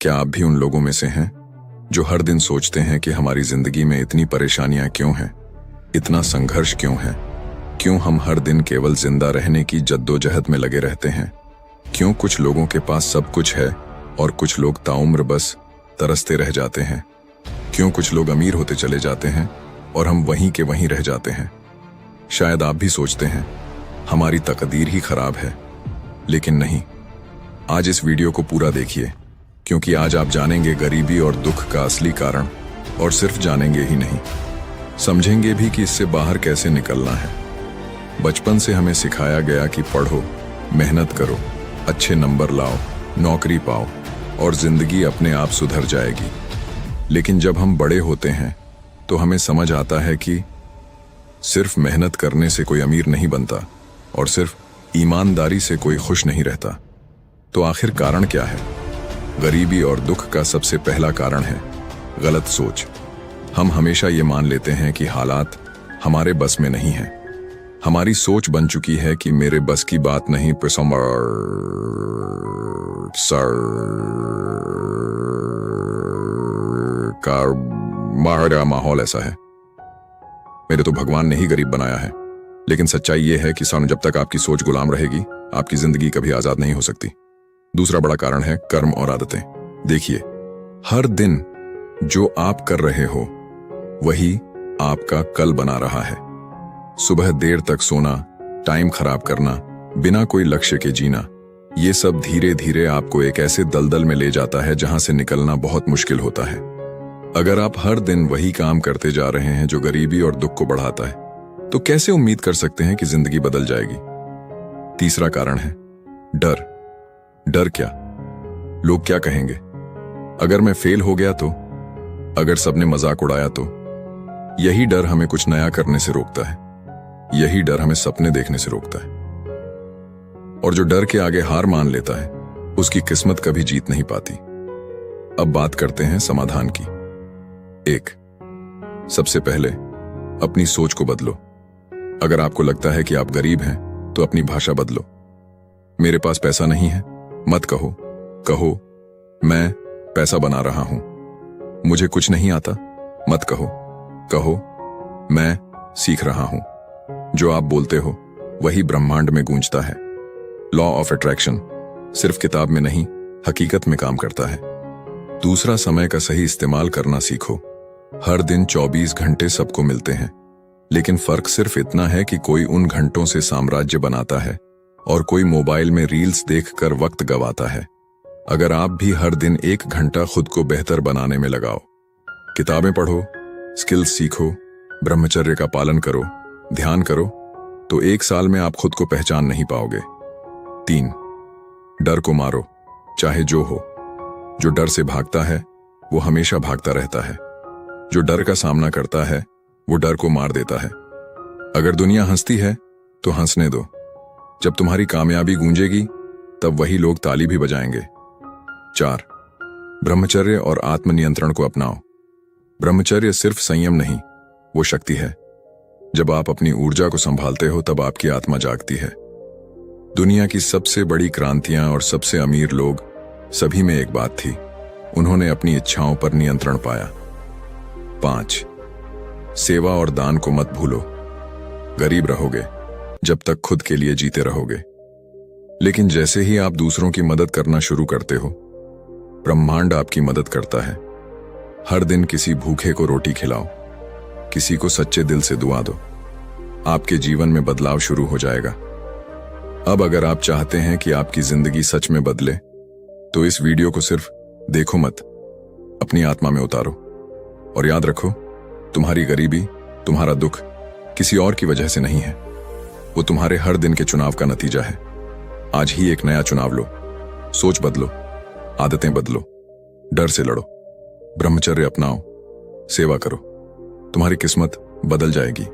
क्या आप भी उन लोगों में से हैं जो हर दिन सोचते हैं कि हमारी जिंदगी में इतनी परेशानियां क्यों हैं, इतना संघर्ष क्यों है, क्यों हम हर दिन केवल जिंदा रहने की जद्दोजहद में लगे रहते हैं, क्यों कुछ लोगों के पास सब कुछ है और कुछ लोग ताउम्र बस तरसते रह जाते हैं, क्यों कुछ लोग अमीर होते चले जाते हैं और हम वहीं के वहीं रह जाते हैं। शायद आप भी सोचते हैं हमारी तकदीर ही खराब है, लेकिन नहीं। आज इस वीडियो को पूरा देखिए, क्योंकि आज आप जानेंगे गरीबी और दुख का असली कारण, और सिर्फ जानेंगे ही नहीं, समझेंगे भी कि इससे बाहर कैसे निकलना है। बचपन से हमें सिखाया गया कि पढ़ो, मेहनत करो, अच्छे नंबर लाओ, नौकरी पाओ और जिंदगी अपने आप सुधर जाएगी। लेकिन जब हम बड़े होते हैं तो हमें समझ आता है कि सिर्फ मेहनत करने से कोई अमीर नहीं बनता और सिर्फ ईमानदारी से कोई खुश नहीं रहता। तो आखिर कारण क्या है? गरीबी और दुख का सबसे पहला कारण है गलत सोच। हम हमेशा ये मान लेते हैं कि हालात हमारे बस में नहीं है। हमारी सोच बन चुकी है कि मेरे बस की बात नहीं, का माहौल ऐसा है, मेरे तो भगवान ने ही गरीब बनाया है। लेकिन सच्चाई यह है कि जब तक आपकी सोच गुलाम रहेगी, आपकी जिंदगी कभी आजाद नहीं हो सकती। दूसरा बड़ा कारण है कर्म और आदतें। देखिए, हर दिन जो आप कर रहे हो वही आपका कल बना रहा है। सुबह देर तक सोना, टाइम खराब करना, बिना कोई लक्ष्य के जीना, ये सब धीरे धीरे आपको एक ऐसे दलदल में ले जाता है जहां से निकलना बहुत मुश्किल होता है। अगर आप हर दिन वही काम करते जा रहे हैं जो गरीबी और दुख को बढ़ाता है, तो कैसे उम्मीद कर सकते हैं कि जिंदगी बदल जाएगी? तीसरा कारण है डर। डर क्या? लोग क्या कहेंगे? अगर मैं फेल हो गया तो? अगर सबने मजाक उड़ाया तो? यही डर हमें कुछ नया करने से रोकता है। यही डर हमें सपने देखने से रोकता है। और जो डर के आगे हार मान लेता है, उसकी किस्मत कभी जीत नहीं पाती। अब बात करते हैं समाधान की। एक, सबसे पहले अपनी सोच को बदलो। अगर आपको लगता है कि आप गरीब हैं, तो अपनी भाषा बदलो। मेरे पास पैसा नहीं है मत कहो, कहो मैं पैसा बना रहा हूं। मुझे कुछ नहीं आता मत कहो, कहो मैं सीख रहा हूं। जो आप बोलते हो वही ब्रह्मांड में गूंजता है। लॉ ऑफ अट्रैक्शन सिर्फ किताब में नहीं, हकीकत में काम करता है। दूसरा, समय का सही इस्तेमाल करना सीखो। हर दिन 24 घंटे सबको मिलते हैं, लेकिन फर्क सिर्फ इतना है कि कोई उन घंटों से साम्राज्य बनाता है और कोई मोबाइल में रील्स देखकर वक्त गवाता है। अगर आप भी हर दिन 1 घंटा खुद को बेहतर बनाने में लगाओ, किताबें पढ़ो, स्किल्स सीखो, ब्रह्मचर्य का पालन करो, ध्यान करो, तो 1 साल में आप खुद को पहचान नहीं पाओगे। 3, डर को मारो, चाहे जो हो। जो डर से भागता है वो हमेशा भागता रहता है। जो डर का सामना करता है वो डर को मार देता है। अगर दुनिया हंसती है तो हंसने दो। जब तुम्हारी कामयाबी गूंजेगी तब वही लोग ताली भी बजाएंगे। 4, ब्रह्मचर्य और आत्मनियंत्रण को अपनाओ। ब्रह्मचर्य सिर्फ संयम नहीं, वो शक्ति है। जब आप अपनी ऊर्जा को संभालते हो तब आपकी आत्मा जागती है। दुनिया की सबसे बड़ी क्रांतियां और सबसे अमीर लोग, सभी में एक बात थी, उन्होंने अपनी इच्छाओं पर नियंत्रण पाया। 5, सेवा और दान को मत भूलो। गरीब रहोगे जब तक खुद के लिए जीते रहोगे, लेकिन जैसे ही आप दूसरों की मदद करना शुरू करते हो, ब्रह्मांड आपकी मदद करता है। हर दिन किसी भूखे को रोटी खिलाओ, किसी को सच्चे दिल से दुआ दो, आपके जीवन में बदलाव शुरू हो जाएगा। अब अगर आप चाहते हैं कि आपकी जिंदगी सच में बदले, तो इस वीडियो को सिर्फ देखो मत, अपनी आत्मा में उतारो। और याद रखो, तुम्हारी गरीबी, तुम्हारा दुख किसी और की वजह से नहीं है, वो तुम्हारे हर दिन के चुनाव का नतीजा है। आज ही एक नया चुनाव लो, सोच बदलो, आदतें बदलो, डर से लड़ो, ब्रह्मचर्य अपनाओ, सेवा करो। तुम्हारी किस्मत बदल जाएगी।